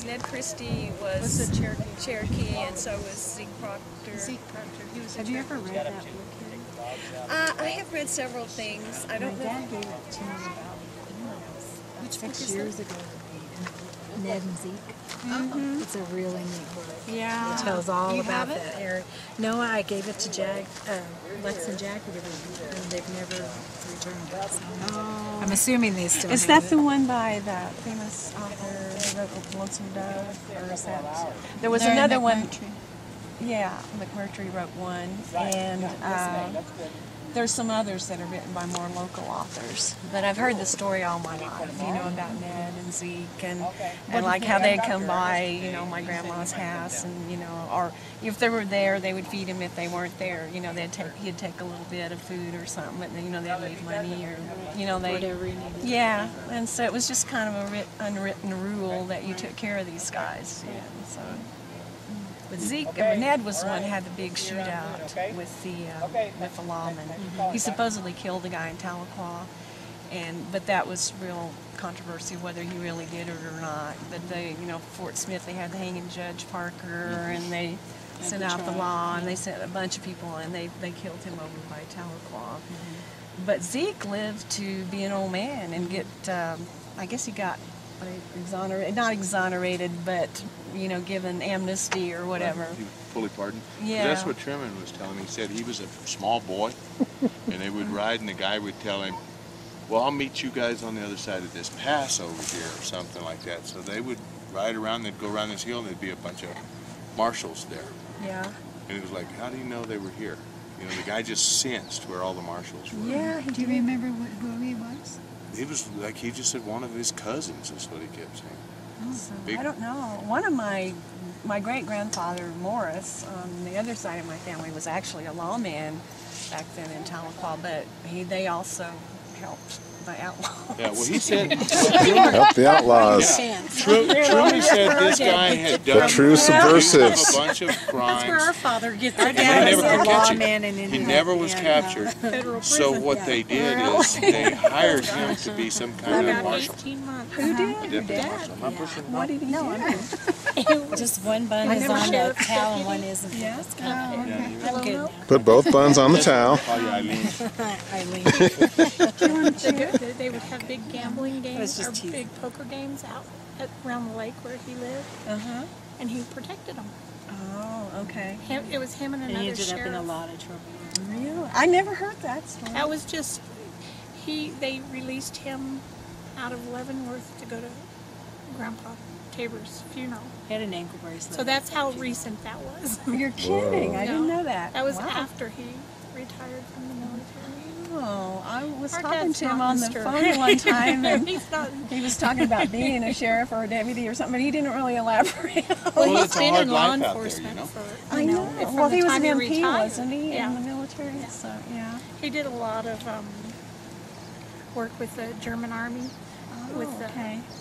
Ned Christie was a Cherokee, and so was Zeke Proctor. Have you ever read that book? I have read several things. I don't know. My dad gave it to me about 6 years ago. Ned and Zeke. It's a really neat book. Yeah. It tells all about that area. No, I gave it to Lex and Jackie to read, and they've never returned it. So I'm assuming they still Is have that the one by the famous author who wrote Lonesome Dove? Or is that? There was another one. Yeah, McMurtry wrote one, and there's some others that are written by more local authors. But I've heard the story all my life, about Ned and Zeke, and like how they'd come by, my grandma's house, and or if they were there, they would feed him. If they weren't there, he'd take a little bit of food or something, but they'd leave money or whatever he needed. Yeah, and so it was just kind of a unwritten rule that you took care of these guys. So. But Ned was the one who had the big shootout with the lawman. He supposedly killed the guy in Tahlequah, but that was real controversy whether he really did it or not. But Fort Smith, they had the hanging Judge Parker, and they sent out the law, and they sent a bunch of people, and they killed him over by Tahlequah. But Zeke lived to be an old man and get, I guess he got not exonerated, but given amnesty or whatever. He was fully pardoned? Yeah. That's what Truman was telling me. He said he was a small boy, and they would ride, and the guy would tell him, well, I'll meet you guys on the other side of this pass over here, or something like that. So they would ride around, they'd go around this hill, and there'd be a bunch of marshals there. Yeah. And it was like, how do you know they were here? The guy just sensed where all the marshals were. Yeah. Do you remember who he was? He was like, he just said one of his cousins is what he kept saying. I don't know. One of my great-grandfather, Morris, on the other side of my family, was actually a lawman back then in Tahlequah, but they also helped the outlaws. Yeah, well, he said... Help the outlaws. Yeah. Truman said this guy had done the true subversives. a bunch of crimes. That's where our father gets our dad was a lawman in Indiana. He never was captured. So what they did is they hired him to be some kind of marshal. 18 months. Who did? Deputy marshal. Am I pushing What did he do? Just one bun is on the towel and one isn't. Yeah. I'm good now. Put both buns on the towel. Call you Eileen. Eileen. They would have big gambling games or big poker games out around the lake where he lived, and he protected them. Oh, okay. It was him and another He ended sheriff. up in a lot of trouble. Really? I never heard that story. That was just they released him out of Leavenworth to go to Grandpa Tabor's funeral. He had an ankle bracelet. So that's how recent that was. You're kidding. I didn't know that. That was after he retired from the military. Oh, I was Our talking dad's to him not on the Mr. phone one time, and He's not. he was talking about being a sheriff or a deputy or something, but he didn't really elaborate. Well, He's it's a been hard in law life out there, enforcement for, I know. from Well, the he was an time MP, retired. wasn't he, Yeah. in the military? Yeah. So, yeah. He did a lot of work with the German Army, with the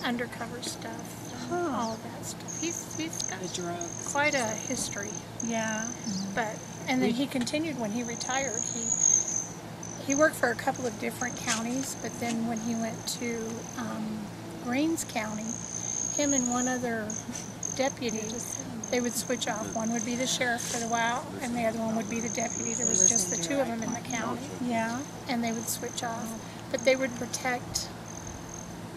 undercover stuff, and all of that stuff. He's got The drugs. quite a history. Yeah. And then he continued when he retired. He worked for a couple of different counties, but then when he went to Greens County, him and one other deputy, they would switch off. One would be the sheriff for a while, and the other one would be the deputy. There was just the two of them in the county. Yeah. And they would switch off. But they would protect,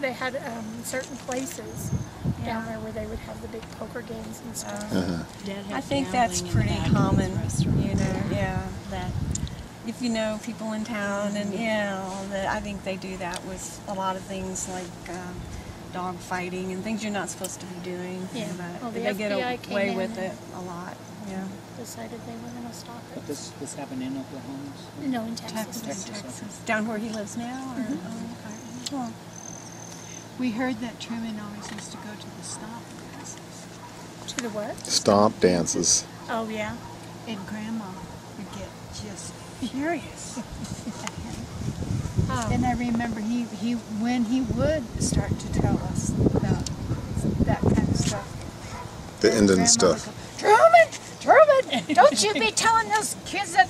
they had certain places down there where they would have the big poker games and stuff. I think that's pretty common, that if you know people in town, and I think they do that with a lot of things like dog fighting and things you're not supposed to be doing. Yeah. But Well, the they get FBI came away in with and it a lot. Yeah. Decided they were going to stop it. But this happened in Oklahoma? No, in Texas. Texas. Down where he lives now? Or? Oh, okay. We heard that Truman always used to go to the stomp dances. To the what? Stomp dances. Oh, yeah. And Grandma would get just furious at him. And I remember when he would start to tell us about that kind of stuff. The Indian Grandma stuff. would go, Truman, don't you be telling those kids that.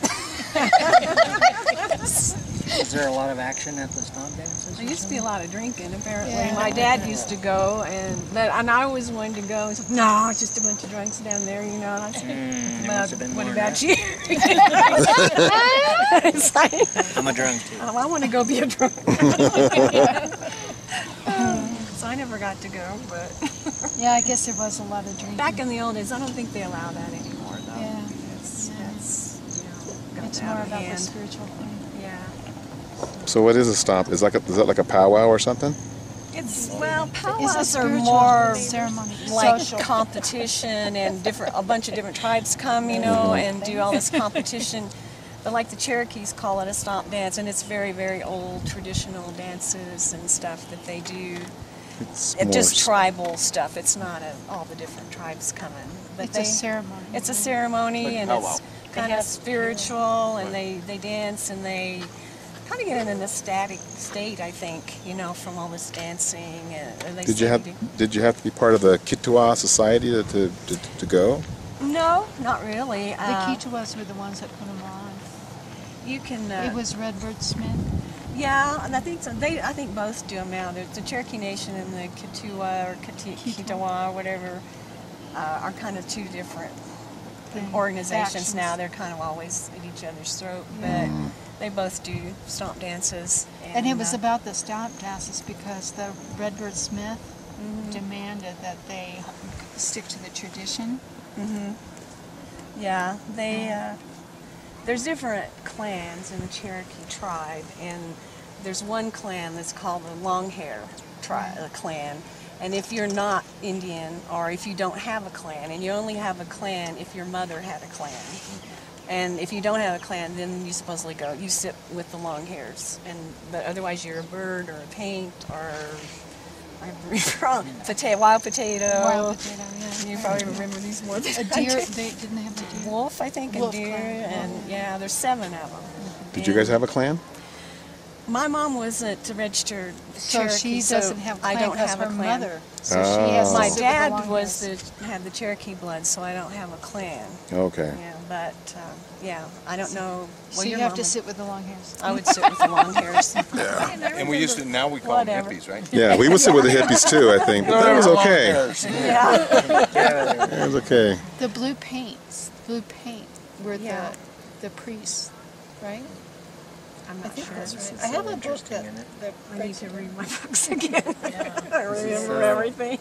Is there a lot of action at the stomp dances? There used to be a lot of drinking, apparently. Yeah. My dad used to go, and I always wanted to go. He said, "No, it's just a bunch of drunks down there, you know." And I said, There "Well, must have been what more about than you?" It's like, that. I'm a drunk too. I want to go be a drunk. So I never got to go, but Yeah, I guess there was a lot of drinking. back in the old days, I don't think they allow that anymore, though. Yeah. It's, Yeah. it's you know, got It's out more of about the hand. spiritual thing. Yeah. So what is a stomp? Is that like a powwow or something? It's, well, It's a powwows are spiritual more ceremony. like Social. competition, and a bunch of different tribes come, you know, and do all this competition. But like the Cherokees call it a stomp dance, and it's very, very old traditional dances and stuff that they do. It's It's just more tribal stuff. It's not all the different tribes coming. But It's a ceremony. It's a ceremony, and powwow. it's kind of spiritual, and they dance, and they kind of get in an ecstatic state, I think, you know, from all this dancing. And they Did you sing have to be part of the Kituwa society to go? No, not really. The Kituwas were the ones that put them on. You can. It was Redbird Smith. Yeah, and I think so. I think both do them now. There's the Cherokee Nation and the Kituwa or Kituwa or whatever are kind of two different organizations Factions. now. They're kind of always at each other's throat, but they both do stomp dances. And it was about the stomp dances because the Redbird Smith demanded that they stick to the tradition. Yeah, they. There's different clans in the Cherokee tribe, and there's one clan that's called the Long Hair clan. And if you're not Indian, or if you don't have a clan, and you only have a clan if your mother had a clan, and if you don't have a clan, then you supposedly you sit with the long hairs, but otherwise you're a bird or a paint or wild potato. Wild potato, yeah. You probably remember these more than A I deer, do. they didn't have a deer. Wolf, I think, and Wolf deer, clan. and yeah, there's 7 of them. Did you guys have a clan? My mom wasn't a registered So Cherokee, she doesn't have a clan I don't because have her a clan. mother. So she has to My sit with the dad long hairs. had the Cherokee blood, so I don't have a clan. Okay. Yeah, but yeah, I don't know. So Well, you your have mom to sit with the long hairs. I would sit with the long hairs. And we used to, now we call Whatever. them hippies, right? Yeah, we would sit with the hippies too, I think. But that was okay. Yeah. That was okay. The blue paint were Yeah. the priests, right? I'm not sure. I have a book that I need to read my books again. I remember everything.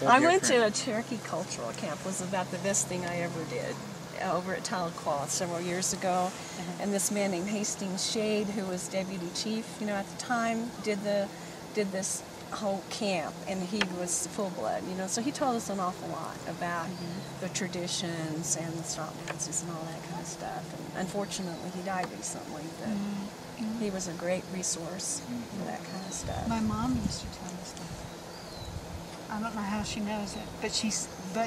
I went to a Cherokee cultural camp. It was about the best thing I ever did over at Tahlequah several years ago. And this man named Hastings Shade, who was deputy chief, you know, at the time, did this whole camp, and he was full blood, you know. So he told us an awful lot about the traditions and the stomp dances and all that kind of stuff. And unfortunately, he died recently, but he was a great resource for that kind of stuff. My mom used to tell me stuff. I don't know how she knows it, but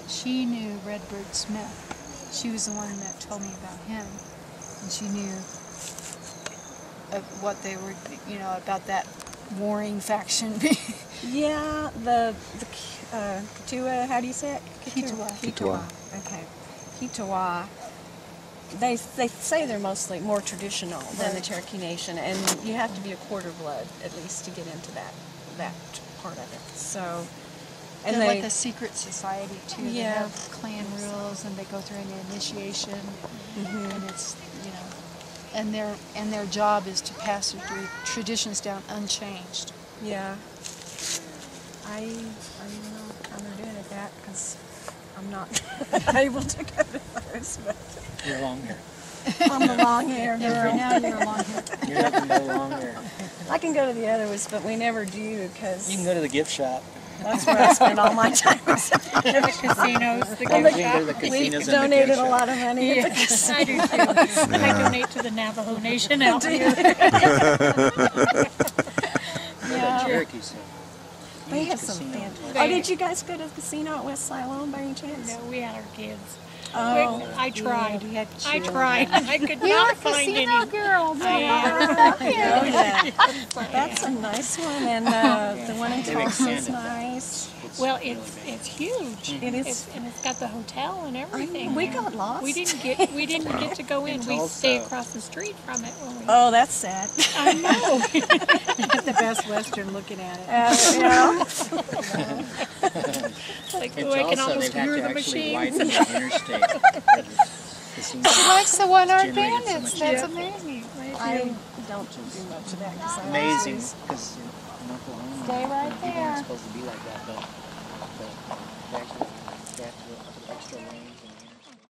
she knew Redbird Smith. She was the one that told me about him, and she knew of what they were, you know, about that warring faction. Yeah, the Kituwa, how do you say it? Kituwa. Kituwa. Okay, Kituwa. They say they're mostly more traditional than the Cherokee Nation, and you have to be a quarter blood at least to get into that part of it. So, and They're they like a secret society too. They Yeah. have clan rules, and they go through an initiation, and it's, you know, and their job is to pass their traditions down unchanged. yeah. I don't know how they're doing at that because I'm not able to go to those, but You're long hair. I'm the long hair Yeah, for girl. now you're a long hair. You're nothing but long hair. I can go to the other ones, but we never do because You can go to the gift shop. that's where I spend all my time. The casinos, the You can gift go to the shop. We've casinos and the donated gift a shop. lot of money. at the Yes, I do too. I donate to the Navajo Nation out here. Yeah. Cherokees. They have some Casino. fantastic. Oh, did you guys go to the casino at West Siloam by any chance? No, we had our kids. Oh, I tried. you had I children. tried. I could not find any. girls. Yeah. Oh, yeah. That's a nice one, and the one in They Tulsa is expanded that. nice. Well, it's huge. It is. And it's got the hotel and everything. We there. got lost. We didn't get to go in. It's We also- stay across the street from it when we. Oh, that's sad. I know. The Best Western looking at it. Yeah. Like, It's oh, I can also, almost they've had hear to the actually machines. widen the interstate. It seems He likes the one-armed generated so bandits. much That's traffic. amazing. I don't do much of that. 'Cause I amazing always- because in Oklahoma, Stay right people there. aren't supposed to be like that.